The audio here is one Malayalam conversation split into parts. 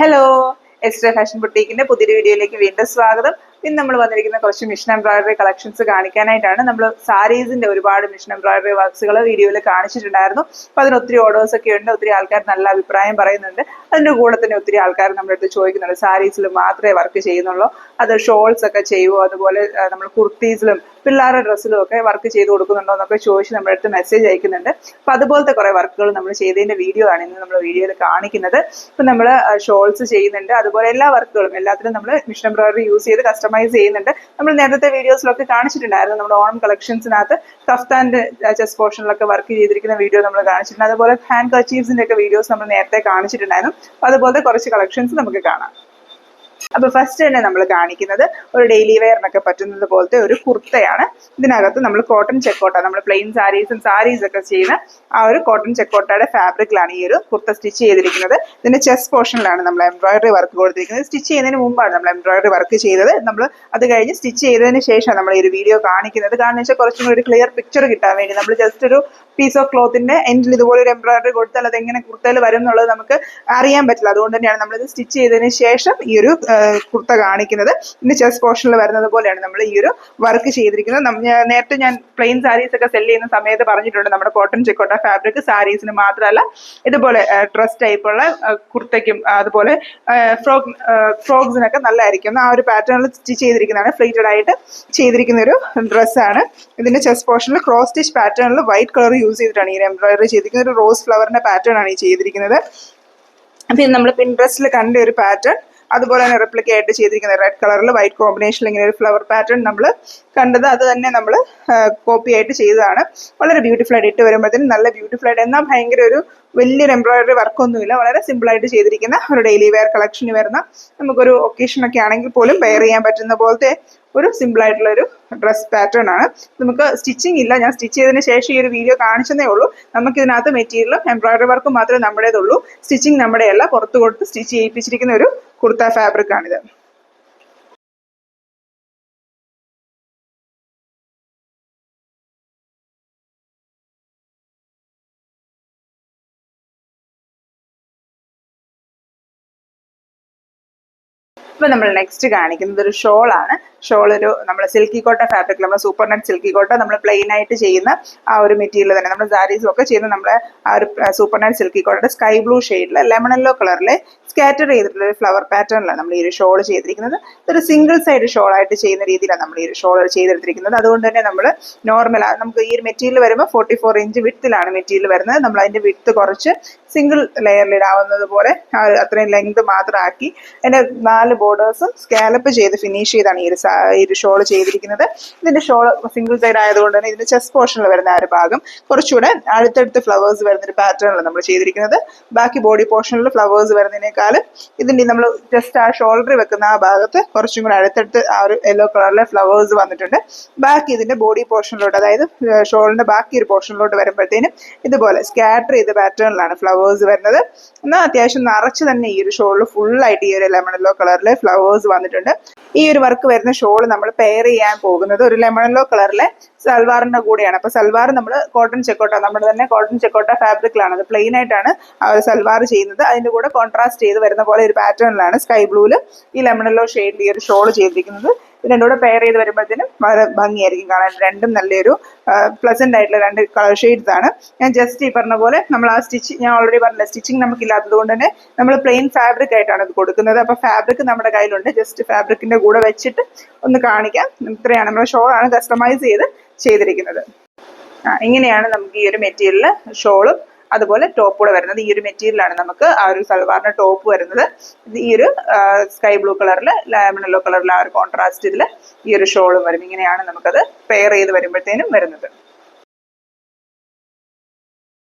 ഹലോ, എക്സ്ട്രാ ഫാഷൻ ബുട്ടീക്കിന്റെ പുതിയൊരു വീഡിയോയിലേക്ക് വീണ്ടും സ്വാഗതം. ഇന്ന് നമ്മൾ വന്നിരിക്കുന്ന കുറച്ച് മിഷൻ എംബ്രോയിഡറി കളക്ഷൻസ് കാണിക്കാനായിട്ടാണ്. നമ്മൾ സാരീസിന്റെ ഒരുപാട് മിഷൻ എംബ്രോയിഡറി വർക്ക്സുകൾ വീഡിയോയിൽ കാണിച്ചിട്ടുണ്ടായിരുന്നു. അപ്പൊ അതിന് ഒത്തിരി ഓർഡേഴ്സ് ഒക്കെ ഉണ്ട്. ഒത്തിരി ആൾക്കാർ നല്ല അഭിപ്രായം പറയുന്നുണ്ട്. അതിന്റെ കൂടെ തന്നെ ഒത്തിരി ആൾക്കാർ നമ്മുടെ അടുത്ത് ചോദിക്കുന്നുണ്ട്, സാരീസിൽ മാത്രമേ വർക്ക് ചെയ്യുന്നുള്ളൂ, അത് ഷോൾസ് ഒക്കെ ചെയ്യുമോ, അതുപോലെ നമ്മൾ കുർത്തീസിലും പിള്ളേരുടെ ഡ്രസ്സിലും ഒക്കെ വർക്ക് ചെയ്ത് കൊടുക്കുന്നുണ്ടോ എന്നൊക്കെ ചോദിച്ച് നമ്മുടെ അടുത്ത് മെസ്സേജ് അയക്കുന്നുണ്ട്. അപ്പൊ അതുപോലത്തെ കുറെ വർക്കുകൾ നമ്മൾ ചെയ്തതിന്റെ വീഡിയോ ആണ് ഇന്ന് നമ്മൾ വീഡിയോയിൽ കാണിക്കുന്നത്. ഇപ്പൊ നമ്മൾ ഷോൾസ് ചെയ്യുന്നുണ്ട്, അതുപോലെ എല്ലാ വർക്കുകളും എല്ലാത്തിലും നമ്മൾ മിഷൻ എംബ്രോയിഡറി യൂസ് ചെയ്ത് കസ്റ്റമൈസ് ചെയ്യുന്നുണ്ട്. നമ്മൾ നേരത്തെ വീഡിയോസിലൊക്കെ കാണിച്ചിട്ടുണ്ടായിരുന്നു. നമ്മുടെ ഓണം കളക്ഷൻസിനകത്ത് കഫ്താന്റെ ചെസ്റ്റ് പോർഷനിലൊക്കെ വർക്ക് ചെയ്തിരിക്കുന്ന വീഡിയോ നമ്മൾ കാണിച്ചിട്ടുണ്ട്. അതുപോലെ ഹാൻഡ് കർച്ചീഫ്സിന്റെ ഒക്കെ വീഡിയോസ് നമ്മൾ നേരത്തെ കാണിച്ചിട്ടുണ്ടായിരുന്നു. അപ്പൊ അതുപോലത്തെ കുറച്ച് കളക്ഷൻസ് നമുക്ക് കാണാം. അപ്പൊ ഫസ്റ്റ് തന്നെ നമ്മൾ കാണിക്കുന്നത് ഒരു ഡെയിലി വെയറിനൊക്കെ പറ്റുന്നത് പോലത്തെ ഒരു കുർത്തയാണ്. ഇതിനകത്ത് നമ്മൾ കോട്ടൺ ചെക്കോട്ട, നമ്മൾ പ്ലെയിൻ സാരീസ് ഒക്കെ ചെയ്യുന്ന ആ ഒരു കോട്ടൺ ചെക്കോട്ടയുടെ ഫാബ്രിക്കിലാണ് ഈ ഒരു കുർത്ത സ്റ്റിച്ച് ചെയ്തിരിക്കുന്നത്. ഇതിന്റെ ചെസ്റ്റ് പോർഷനിലാണ് നമ്മൾ എംബ്രോയിഡറി വർക്ക് കൊടുത്തിരിക്കുന്നത്. സ്റ്റിച്ച് ചെയ്യുന്നതിന് മുമ്പാണ് നമ്മൾ എംബ്രോയിഡറി വർക്ക് ചെയ്തത്. നമ്മൾ അത് കഴിഞ്ഞ് സ്റ്റിച്ച് ചെയ്തതിന് ശേഷം നമ്മൾ ഈ ഒരു വീഡിയോ കാണിക്കുന്നത്. കാരണം വെച്ചാൽ കുറച്ചും കൂടി ഒരു ക്ലിയർ പിക്ചർ കിട്ടാൻ വേണ്ടി നമ്മൾ ജസ്റ്റ് ഒരു പീസ് ഓഫ് ക്ലോത്തിന്റെ എൻഡിൽ ഇതുപോലെ ഒരു എംബ്രോയിഡറി കൊടുത്താൽ അത് എങ്ങനെ കുർത്തയിൽ വരും എന്നുള്ളത് നമുക്ക് അറിയാൻ പറ്റില്ല. അതുകൊണ്ട് തന്നെയാണ് നമ്മളിത് സ്റ്റിച്ച് ചെയ്തതിന് ശേഷം ഈ ഒരു കുർത്ത കാണിക്കുന്നത്. ഇതിന്റെ ചെസ്റ്റ് പോർഷനിൽ വരുന്നത് പോലെയാണ് നമ്മൾ ഈ ഒരു വർക്ക് ചെയ്തിരിക്കുന്നത്. നേരത്തെ ഞാൻ പ്ലെയിൻ സാരീസ് ഒക്കെ സെല് ചെയ്യുന്ന സമയത്ത് പറഞ്ഞിട്ടുണ്ട്, നമ്മുടെ കോട്ടൺ ചെക്കോട്ട ഫാബ്രിക് സാരീസിന് മാത്രമല്ല ഇതുപോലെ ഡ്രസ് ടൈപ്പുള്ള കുർത്തയ്ക്കും അതുപോലെ ഫ്രോക്സിനൊക്കെ നല്ലതായിരിക്കും. ആ ഒരു പാറ്റേണിൽ സ്റ്റിച്ച് ചെയ്തിരിക്കുന്നതാണ്. ഫ്ലീറ്റഡ് ആയിട്ട് ചെയ്തിരിക്കുന്ന ഒരു ഡ്രസ്സാണ്. ഇതിന്റെ ചെസ്റ്റ് പോർഷനിൽ ക്രോസ് സ്റ്റിച്ച് പാറ്റേണിൽ വൈറ്റ് കളർ യൂസ് ചെയ്തിട്ടാണ് ഈ എംബ്രോയിഡറി ചെയ്തിരിക്കുന്നത്. ഒരു റോസ് ഫ്ലവറിന്റെ പാറ്റേൺ ആണ് ഈ ചെയ്തിരിക്കുന്നത്. അപ്പൊ ഇത് നമ്മൾ പിൻട്രസ്റ്റിൽ കണ്ട ഒരു പാറ്റേൺ അതുപോലെ തന്നെ റെപ്ലിക്ക ആയിട്ട് ചെയ്തിരിക്കുന്നത് റെഡ് കളറിൽ വൈറ്റ് കോമ്പിനേഷനിൽ ഇങ്ങനെ ഒരു ഫ്ലവർ പാറ്റേൺ നമ്മൾ കണ്ടത് അത് തന്നെ നമ്മൾ കോപ്പി ആയിട്ട് ചെയ്തതാണ്. വളരെ ബ്യൂട്ടിഫുൾ ആയിട്ട് ഇട്ട് വരുമ്പോഴത്തേനും നല്ല ബ്യൂട്ടിഫുൾ ആയിട്ട്, എന്നാൽ ഭയങ്കര ഒരു വലിയൊരു എംബ്രോയിഡറി വർക്കൊന്നുമില്ല. വളരെ സിമ്പിൾ ആയിട്ട് ചെയ്തിരിക്കുന്ന ഒരു ഡെയിലി വെയർ കളക്ഷന് വരുന്ന, നമുക്കൊരു ഒക്കേഷൻ ഒക്കെ ആണെങ്കിൽ പോലും വെയർ ചെയ്യാൻ പറ്റുന്ന പോലത്തെ ഒരു സിമ്പിൾ ആയിട്ടുള്ള ഒരു ഡ്രസ് പാറ്റേൺ ആണ്. നമുക്ക് സ്റ്റിച്ചിങ് ഇല്ല, ഞാൻ സ്റ്റിച്ച് ചെയ്തതിന് ശേഷം ഈ ഒരു വീഡിയോ കാണിച്ചതേ ഉള്ളൂ. നമുക്ക് ഇതിനകത്ത് മെറ്റീരിയലും എംബ്രോയിഡറി വർക്കും മാത്രമേ നമ്മുടേതുള്ളൂ. സ്റ്റിച്ചിങ് നമ്മുടെയല്ല, പുറത്ത് കൊടുത്ത് സ്റ്റിച്ച് ചെയ്യിപ്പിച്ചിരിക്കുന്ന ഒരു കുർത്ത ഫാബ്രിക് ആണിത്. ഇപ്പൊ നമ്മൾ നെക്സ്റ്റ് കാണിക്കുന്നത് ഒരു ഷോളാണ്. ഷോൾ ഒരു നമ്മൾ സിൽക്കി കോട്ട ഫാബ്രിക്, നമ്മൾ സൂപ്പർ നെറ്റ് സിൽക്കി കോട്ട നമ്മൾ പ്ലെയിൻ ആയിട്ട് ചെയ്യുന്ന ആ ഒരു മെറ്റീരിയൽ തന്നെ, നമ്മൾ സാരീസും ഒക്കെ ചെയ്യുന്ന നമ്മളെ ആ ഒരു സൂപ്പർ നെറ്റ് സിൽക്കി കോട്ടയുടെ സ്കൈ ബ്ലൂ ഷെയ്ഡിൽ ലെമൺ യെല്ലോ കളറിലെ സ്കാറ്റർ ചെയ്തിട്ടുള്ള ഒരു ഫ്ലവർ പാറ്റേണിലാണ് നമ്മൾ ഈ ഒരു ഷോൾ ചെയ്തിരിക്കുന്നത്. ഇതൊരു സിംഗിൾ സൈഡ് ഷോൾ ആയിട്ട് ചെയ്യുന്ന രീതിയിലാണ് നമ്മൾ ഈ ഒരു ഷോൾ ചെയ്തെടുത്തിരിക്കുന്നത്. അതുകൊണ്ട് തന്നെ നമ്മൾ നോർമൽ, നമുക്ക് ഈ ഒരു മെറ്റീരിയൽ വരുമ്പോൾ 44 ഇഞ്ച് വിഡ്ത്തിലാണ് മെറ്റീരിയൽ വരുന്നത്. നമ്മൾ അതിന്റെ വിഡ്ത്ത് കുറച്ച് സിംഗിൾ ലെയറിൽ ഇടാവുന്നത് പോലെ അത്രയും ലെങ്ത് മാത്രം ആക്കി അതിന്റെ 4 ബോർഡേഴ്സും സ്കാലപ്പ് ചെയ്ത് ഫിനിഷ് ചെയ്താണ് ഈ ഒരു ഷോൾ ചെയ്തിരിക്കുന്നത്. ഇതിന്റെ ഷോൾ സിംഗിൾ സൈഡ് ആയതുകൊണ്ട് തന്നെ ഇതിന്റെ ചെസ്റ്റ് പോർഷനിൽ വരുന്ന ആ ഒരു ഭാഗം കുറച്ചുകൂടെ അടുത്തടുത്ത് ഫ്ലവേഴ്സ് വരുന്ന ഒരു പാറ്റേണിലാണ് നമ്മൾ ചെയ്തിരിക്കുന്നത്. ബാക്കി ബോഡി പോർഷനിൽ ഫ്ലവേഴ്സ് വരുന്നതിനേക്കാളും ഇതിന്റെ നമ്മൾ ജസ്റ്റ് ആ ഷോൾഡർ വെക്കുന്ന ആ ഭാഗത്ത് കുറച്ചും കൂടെ അടുത്തടുത്ത് ആ ഒരു യെല്ലോ കളറിലെ ഫ്ലവേഴ്സ് വന്നിട്ടുണ്ട്. ബാക്കി ഇതിന്റെ ബോഡി പോർഷനിലോട്ട്, അതായത് ഷോളിന്റെ ബാക്കി ഒരു പോർഷനിലോട്ട് വരുമ്പോഴത്തേനും ഇതുപോലെ സ്കാറ്റർ ചെയ്ത പാറ്റേണിലാണ് ഫ്ലവേഴ്സ് വരുന്നത്. എന്നാൽ അത്യാവശ്യം നിറച്ച് തന്നെ ഈ ഒരു ഷോളിൽ ഫുള്ളായിട്ട് ഈ ഒരു ലെമൺ യെല്ലോ കളറിലെ ഫ്ലവേഴ്സ് വന്നിട്ടുണ്ട്. ഈ ഒരു വർക്ക് വരുന്ന ഷോൾ നമ്മൾ പെയർ ചെയ്യാൻ പോകുന്നത് ഒരു ലെമൺ യെല്ലോ കളറിലെ സൽവാറിന്റെ കൂടെയാണ്. അപ്പൊ സൽവാർ നമ്മൾ കോട്ടൺ ചെക്കോട്ട, നമ്മുടെ തന്നെ കോട്ടൺ ചെക്കോട്ട ഫാബ്രിക്കിലാണ്, അത് പ്ലെയിൻ ആയിട്ടാണ് ആ ഒരു സൽവാർ ചെയ്യുന്നത്. അതിന്റെ കൂടെ കോൺട്രാസ്റ്റ് ചെയ്ത് വരുന്ന പോലെ ഒരു പാറ്റേണിലാണ് സ്കൈ ബ്ലൂവിൽ ഈ ലെമൺ യെല്ലോ ഷെയ്ഡിൽ ഈ ഒരു ഷോൾ ചെയ്തിരിക്കുന്നത്. ഇത് രണ്ടും കൂടെ പെയർ ചെയ്ത് വരുമ്പോഴത്തേനും വളരെ ഭംഗിയായിരിക്കും കാണാൻ. രണ്ടും നല്ലൊരു പ്ലസന്റ് ആയിട്ടുള്ള 2 കളർ ഷെയ്ഡ്സ് ആണ്. ഞാൻ ജസ്റ്റ് ഈ പറഞ്ഞ പോലെ നമ്മൾ ആ സ്റ്റിച്ച്, ഞാൻ ഓൾറെഡി പറഞ്ഞില്ല, സ്റ്റിച്ചിങ് നമുക്കില്ലാത്തത് കൊണ്ട് തന്നെ നമ്മൾ പ്ലെയിൻ ഫാബ്രിക് ആയിട്ടാണ് ഇത് കൊടുക്കുന്നത്. അപ്പൊ ഫാബ്രിക് നമ്മുടെ കയ്യിലുണ്ട്, ജസ്റ്റ് ഫാബ്രിക്കിന്റെ കൂടെ വെച്ചിട്ട് ഒന്ന് കാണിക്കാം. ഇത്രയാണ് നമ്മുടെ ഷോൾ ആണ് കസ്റ്റമൈസ് ചെയ്തിരിക്കുന്നത്. ഇങ്ങനെയാണ് നമുക്ക് ഈ ഒരു മെറ്റീരിയൽ ഷോളും അതുപോലെ ടോപ്പ് കൂടെ വരുന്നത്. ഈ ഒരു മെറ്റീരിയലാണ് നമുക്ക് ആ ഒരു സൽവാറിന്റെ ടോപ്പ് വരുന്നത്. ഈ ഒരു സ്കൈ ബ്ലൂ കളറിൽ ലെമൺ യെല്ലോ കളറിൽ ആ ഒരു കോൺട്രാസ്റ്റ് ഇതിൽ ഈ ഒരു ഷോളും വരും. ഇങ്ങനെയാണ് നമുക്കത് പെയർ ചെയ്ത് വരുമ്പോഴത്തേനും വരുന്നത്.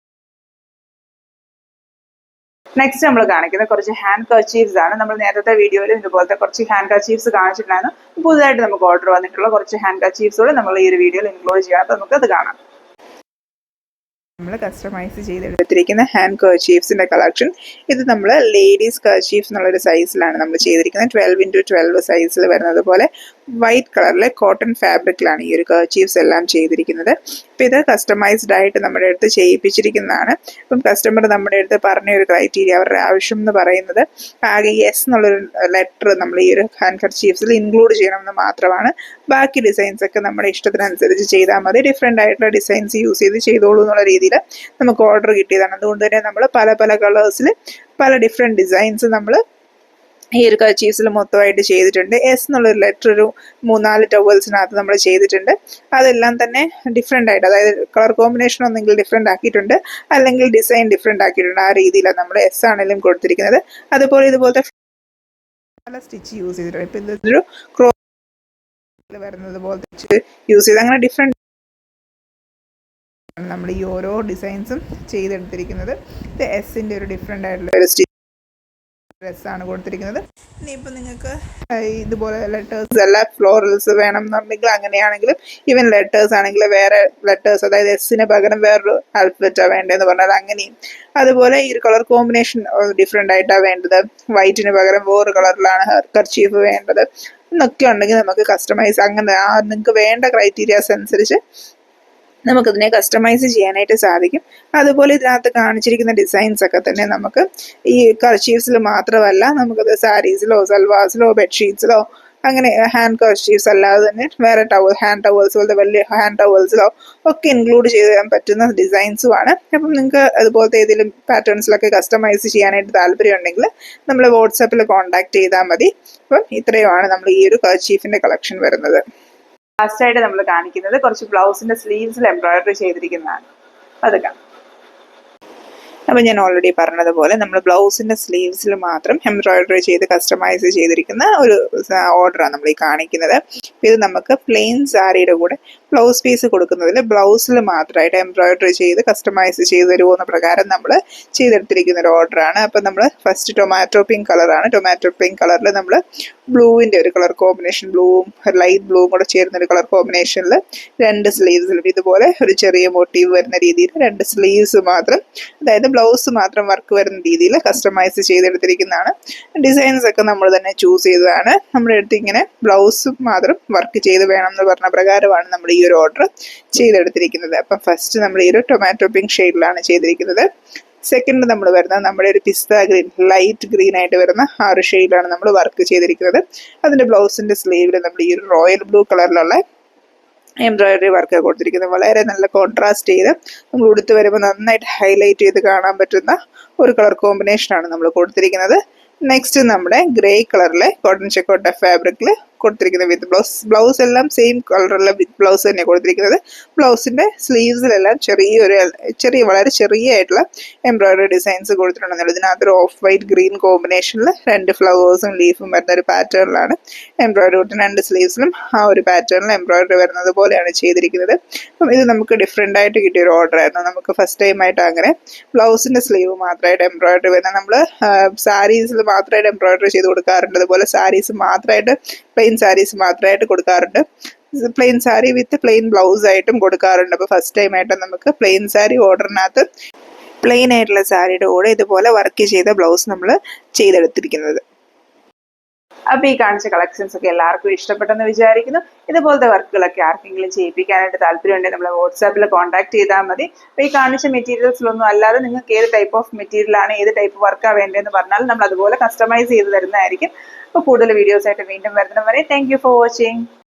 നെക്സ്റ്റ് നമ്മൾ കാണിക്കുന്നത് കുറച്ച് ഹാൻഡ് കർച്ചീഫ്സ് ആണ്. നമ്മൾ നേരത്തെ വീഡിയോയിൽ ഇതുപോലത്തെ കുറച്ച് ഹാൻഡ് കർച്ചീഫ്സ് കാണിച്ചിട്ടുണ്ടായിരുന്നു. പുതുതായിട്ട് നമുക്ക് ഓർഡർ വന്നിട്ടുള്ള കുറച്ച് ഹാൻഡ് കർച്ചീഫ്സോട് നമ്മൾ ഈ ഒരു വീഡിയോയിൽ ഇൻക്ലൂഡ് ചെയ്യാം. അപ്പോൾ നമുക്കത് കാണാം. നമ്മൾ കസ്റ്റമൈസ് ചെയ്തെടുത്തിരിക്കുന്ന ഹാൻഡ് കർച്ചീഫ്സിന്റെ കളക്ഷൻ. ഇത് നമ്മൾ ലേഡീസ് കർച്ചീഫ്സ് എന്നുള്ളൊരു സൈസിലാണ് നമ്മൾ ചെയ്തിരിക്കുന്നത്. 12x12 സൈസിൽ വരുന്നത് പോലെ വൈറ്റ് കളറിലെ കോട്ടൺ ഫാബ്രിക്കിലാണ് ഈ ഒരു കർച്ചീഫ്സ് എല്ലാം ചെയ്തിരിക്കുന്നത്. അപ്പം ഇത് കസ്റ്റമൈസ്ഡ് ആയിട്ട് നമ്മുടെ അടുത്ത് ചെയ്യിപ്പിച്ചിരിക്കുന്നതാണ്. അപ്പം കസ്റ്റമർ നമ്മുടെ അടുത്ത് പറഞ്ഞ ഒരു ക്രൈറ്റീരിയ, അവരുടെ ആവശ്യം എന്ന് പറയുന്നത് ആകെ യെസ് എന്നുള്ളൊരു ലെറ്റർ നമ്മൾ ഈ ഒരു ഹാൻഡ് കർച്ചീഫ്സിൽ ഇൻക്ലൂഡ് ചെയ്യണമെന്ന് മാത്രമാണ്. ബാക്കി ഡിസൈൻസ് ഒക്കെ നമ്മുടെ ഇഷ്ടത്തിനനുസരിച്ച് ചെയ്താൽ മതി, ഡിഫറെൻ്റ് ആയിട്ടുള്ള ഡിസൈൻസ് യൂസ് ചെയ്ത് ചെയ്തോളൂ എന്നുള്ള രീതിയിൽ നമുക്ക് ഓർഡർ കിട്ടിയതാണ്. അതുകൊണ്ട് തന്നെ നമ്മൾ പല പല കളേഴ്സിൽ പല ഡിഫറെൻറ്റ് ഡിസൈൻസ് നമ്മൾ ഈ ഒരു കർച്ചീഫ്സിൽ മൊത്തമായിട്ട് ചെയ്തിട്ടുണ്ട്. എസ് എന്നുള്ളൊരു ലെറ്റർ ഒരു 3-4 ടവൽസിനകത്ത് നമ്മൾ ചെയ്തിട്ടുണ്ട്. അതെല്ലാം തന്നെ ഡിഫറെൻ്റ് ആയിട്ട്, അതായത് കളർ കോമ്പിനേഷൻ ഒന്നെങ്കിൽ ഡിഫറെൻ്റ് ആക്കിയിട്ടുണ്ട്, അല്ലെങ്കിൽ ഡിസൈൻ ഡിഫറെൻ്റ് ആക്കിയിട്ടുണ്ട്. ആ രീതിയിലാണ് നമ്മൾ എസ് ആണെങ്കിലും കൊടുത്തിരിക്കുന്നത്. അതുപോലെ ഇതുപോലത്തെ പല സ്റ്റിച്ച് യൂസ് ചെയ്തിട്ടുണ്ട്. ഇപ്പം ഇതൊരു ക്രോസ് വരുന്നത് പോലത്തെ യൂസ് ചെയ്ത് അങ്ങനെ ഡിഫറെൻ്റ് നമ്മൾ ഈ ഓരോ ഡിസൈൻസും ചെയ്തെടുത്തിരിക്കുന്നത്. ഇത് എസിൻ്റെ ഒരു ഡിഫറെൻ്റ് ആയിട്ടുള്ള ഒരു സ്റ്റിച്ച് ഡ്രസ്സാണ് കൊടുത്തിരിക്കുന്നത്. ഇനിയിപ്പോൾ നിങ്ങൾക്ക് ഇതുപോലെ ലെറ്റേഴ്സ് അല്ല ഫ്ലോറൽസ് വേണം എന്നുണ്ടെങ്കിൽ അങ്ങനെയാണെങ്കിലും, ഈവൻ ലെറ്റേഴ്സ് ആണെങ്കിൽ വേറെ ലെറ്റേഴ്സ്, അതായത് എസ്സിന് പകരം വേറൊരു ആൽഫബറ്റാണ് വേണ്ടതെന്ന് പറഞ്ഞാൽ അങ്ങനെയും. അതുപോലെ ഈ ഒരു കളർ കോമ്പിനേഷൻ ഡിഫറെൻ്റ് ആയിട്ടാണ് വേണ്ടത്, വൈറ്റിന് പകരം വേറൊരു കളറിലാണ് കർച്ചീഫ് വേണ്ടത് എന്നൊക്കെ ഉണ്ടെങ്കിൽ നമുക്ക് കസ്റ്റമൈസ് അങ്ങനെ നിങ്ങൾക്ക് വേണ്ട ക്രൈറ്റീരിയാസ് അനുസരിച്ച് നമുക്കതിനെ കസ്റ്റമൈസ് ചെയ്യാനായിട്ട് സാധിക്കും. അതുപോലെ ഇതിനകത്ത് കാണിച്ചിരിക്കുന്ന ഡിസൈൻസ് ഒക്കെ തന്നെ നമുക്ക് ഈ കർച്ചീഫ്സിൽ മാത്രമല്ല, നമുക്കത് സാരീസിലോ സൽവാസിലോ ബെഡ്ഷീറ്റ്സിലോ അങ്ങനെ ഹാൻഡ് കർച്ചീഫ്സ് അല്ലാതെ തന്നെ വേറെ ഹാൻഡ് ടവൽസ് പോലത്തെ വലിയ ഹാൻഡ് ടവൽസിലോ ഒക്കെ ഇൻക്ലൂഡ് ചെയ്യാൻ പറ്റുന്ന ഡിസൈൻസുമാണ്. അപ്പം നിങ്ങൾക്ക് അതുപോലത്തെ ഏതെങ്കിലും പാറ്റേൺസിലൊക്കെ കസ്റ്റമൈസ് ചെയ്യാനായിട്ട് താല്പര്യം ഉണ്ടെങ്കിൽ നമ്മൾ വാട്സാപ്പിൽ കോൺടാക്ട് ചെയ്താൽ മതി. അപ്പം ഇത്രയുമാണ് നമ്മൾ ഈ ഒരു കർച്ചീഫിൻ്റെ കളക്ഷൻ വരുന്നത്. ലാസ്റ്റായിട്ട് നമ്മൾ കാണിക്കുന്നത് കുറച്ച് ബ്ലൗസിൻ്റെ സ്ലീവ്സിൽ എംബ്രോയിഡറി ചെയ്തിരിക്കുന്നതാണ്. അത് കാണാം. അപ്പോൾ ഞാൻ ഓൾറെഡി പറഞ്ഞതുപോലെ നമ്മൾ ബ്ലൗസിൻ്റെ സ്ലീവ്സിൽ മാത്രം എംബ്രോയിഡറി ചെയ്ത് കസ്റ്റമൈസ് ചെയ്തിരിക്കുന്ന ഒരു ഓർഡറാണ് നമ്മൾ ഈ കാണിക്കുന്നത്. ഇത് നമുക്ക് പ്ലെയിൻ സാരിയുടെ കൂടെ ബ്ലൗസ് പീസ് കൊടുക്കുന്നതിൽ ബ്ലൗസിൽ മാത്രമായിട്ട് എംബ്രോയിഡറി ചെയ്ത് കസ്റ്റമൈസ് ചെയ്ത് തരുമോ എന്ന പ്രകാരം നമ്മൾ ചെയ്തെടുത്തിരിക്കുന്ന ഒരു ഓർഡറാണ്. അപ്പം നമ്മൾ ഫസ്റ്റ് ടൊമാറ്റോ പിങ്ക് കളറാണ്. ടൊമാറ്റോ പിങ്ക് കളറിൽ നമ്മൾ ബ്ലൂവിൻ്റെ ഒരു കളർ കോമ്പിനേഷൻ, ബ്ലൂവും ലൈറ്റ് ബ്ലൂവും കൂടെ ചേർന്നൊരു കളർ കോമ്പിനേഷനിൽ 2 സ്ലീവ്സിലും ഇതുപോലെ ഒരു ചെറിയ മോട്ടീവ് വരുന്ന രീതിയിൽ 2 സ്ലീവ്സ് മാത്രം, അതായത് ബ്ലൗസ് മാത്രം വർക്ക് വരുന്ന രീതിയിൽ കസ്റ്റമൈസ് ചെയ്തെടുത്തിരിക്കുന്നതാണ്. ഡിസൈൻസ് ഒക്കെ നമ്മൾ തന്നെ ചൂസ് ചെയ്തതാണ്. നമ്മുടെ അടുത്ത് ഇങ്ങനെ ബ്ലൗസ് മാത്രം വർക്ക് ചെയ്ത് വേണം എന്ന് പറഞ്ഞ പ്രകാരമാണ് നമ്മൾ ഈ ഒരു ഓർഡർ ചെയ്തെടുത്തിരിക്കുന്നത്. അപ്പം ഫസ്റ്റ് നമ്മൾ ഈ ഒരു ടൊമാറ്റോ പിങ്ക് ഷെയ്ഡിലാണ് ചെയ്തിരിക്കുന്നത്. സെക്കൻഡ് നമ്മൾ വരുന്നത് നമ്മുടെ ഒരു പിസ്ത ഗ്രീൻ, ലൈറ്റ് ഗ്രീൻ ആയിട്ട് വരുന്ന ആ ഒരു ഷെയ്ഡിലാണ് നമ്മൾ വർക്ക് ചെയ്തിരിക്കുന്നത്. അതിൻ്റെ ബ്ലൗസിൻ്റെ സ്ലീവിൽ നമ്മൾ ഈ ഒരു റോയൽ ബ്ലൂ കളറിലുള്ള എംബ്രോയിഡറി വർക്ക് കൊടുത്തിരിക്കുന്നത്. വളരെ നല്ല കോൺട്രാസ്റ്റ് ചെയ്ത് നമ്മൾ ഉടുത്ത് വരുമ്പോൾ നന്നായിട്ട് ഹൈലൈറ്റ് ചെയ്ത് കാണാൻ പറ്റുന്ന ഒരു കളർ കോമ്പിനേഷനാണ് നമ്മൾ കൊടുത്തിരിക്കുന്നത്. നെക്സ്റ്റ് നമ്മുടെ ഗ്രേ കളറിലെ കോട്ടൺ ചെക്കോട്ട ഫാബ്രിക്കിൽ കൊടുത്തിരിക്കുന്നത് വിത്ത് ബ്ലൗസ് എല്ലാം സെയിം കളറുള്ള വിത്ത് ബ്ലൗസ് തന്നെ കൊടുത്തിരിക്കുന്നത്. ബ്ലൗസിൻ്റെ സ്ലീവ്സിലെല്ലാം വളരെ ചെറിയായിട്ടുള്ള എംബ്രോയിഡറി ഡിസൈൻസ് കൊടുത്തിട്ടുണ്ടെന്നുള്ളത്. ഇതിനകത്തൊരു ഓഫ് വൈറ്റ് ഗ്രീൻ കോമ്പിനേഷനിൽ 2 ഫ്ലവേഴ്സും ലീഫും വരുന്ന ഒരു പാറ്റേണിലാണ് എംബ്രോയിഡറി കൊടുത്തിട്ട് 2 സ്ലീവ്സിലും ആ ഒരു പാറ്റേണിൽ എംബ്രോയിഡറി വരുന്നത് പോലെയാണ് ചെയ്തിരിക്കുന്നത്. അപ്പം ഇത് നമുക്ക് ഡിഫറെൻ്റ് ആയിട്ട് കിട്ടിയ ഒരു ഓർഡർ ആയിരുന്നു. നമുക്ക് ഫസ്റ്റ് ടൈം ആയിട്ട് അങ്ങനെ ബ്ലൗസിൻ്റെ സ്ലീവ് മാത്രമായിട്ട് എംബ്രോയിഡറി വരുന്നത്. നമ്മൾ സാരീസിൽ മാത്രമായിട്ട് എംബ്രോയിഡറി ചെയ്ത് കൊടുക്കാറുണ്ട്. അതുപോലെ സാരീസ് മാത്രമായിട്ട്, പ്ലെയിൻ സാരീസ് മാത്രമായിട്ട് കൊടുക്കാറുണ്ട്. പ്ലെയിൻ സാരി വിത്ത് പ്ലെയിൻ ബ്ലൗസ് ആയിട്ടും കൊടുക്കാറുണ്ട്. അപ്പോൾ ഫസ്റ്റ് ടൈം ആയിട്ട് നമുക്ക് പ്ലെയിൻ സാരി ഓർഡറിനകത്ത് പ്ലെയിൻ ആയിട്ടുള്ള സാരിയുടെ കൂടെ ഇതുപോലെ വർക്ക് ചെയ്ത ബ്ലൗസ് നമ്മൾ ചെയ്തെടുത്തിരിക്കുന്നത്. അപ്പോൾ ഈ കാണിച്ച കളക്ഷൻസ് ഒക്കെ എല്ലാവർക്കും ഇഷ്ടപ്പെട്ടെന്ന് വിചാരിക്കുന്നു. ഇതുപോലത്തെ വർക്കുകളൊക്കെ ആർക്കെങ്കിലും ചെയ്യിപ്പിക്കാനായിട്ട് താല്പര്യമുണ്ടെങ്കിൽ നമ്മളെ വാട്സാപ്പിൽ കോൺടാക്ട് ചെയ്താൽ മതി. അപ്പോൾ ഈ കാണിച്ച മെറ്റീരിയൽസിലൊന്നും അല്ലാതെ നിങ്ങൾക്ക് ഏത് ടൈപ്പ് ഓഫ് മെറ്റീരിയലാണ്, ഏത് ടൈപ്പ് വർക്കാണ് വേണ്ടതെന്ന് പറഞ്ഞാൽ നമ്മൾ അതുപോലെ കസ്റ്റമൈസ് ചെയ്ത് തരുന്നതായിരിക്കും. അപ്പോൾ കൂടുതൽ വീഡിയോസ് ആയിട്ട് വീണ്ടും വരുന്നവരെ താങ്ക് യു ഫോർ വാച്ചിങ്.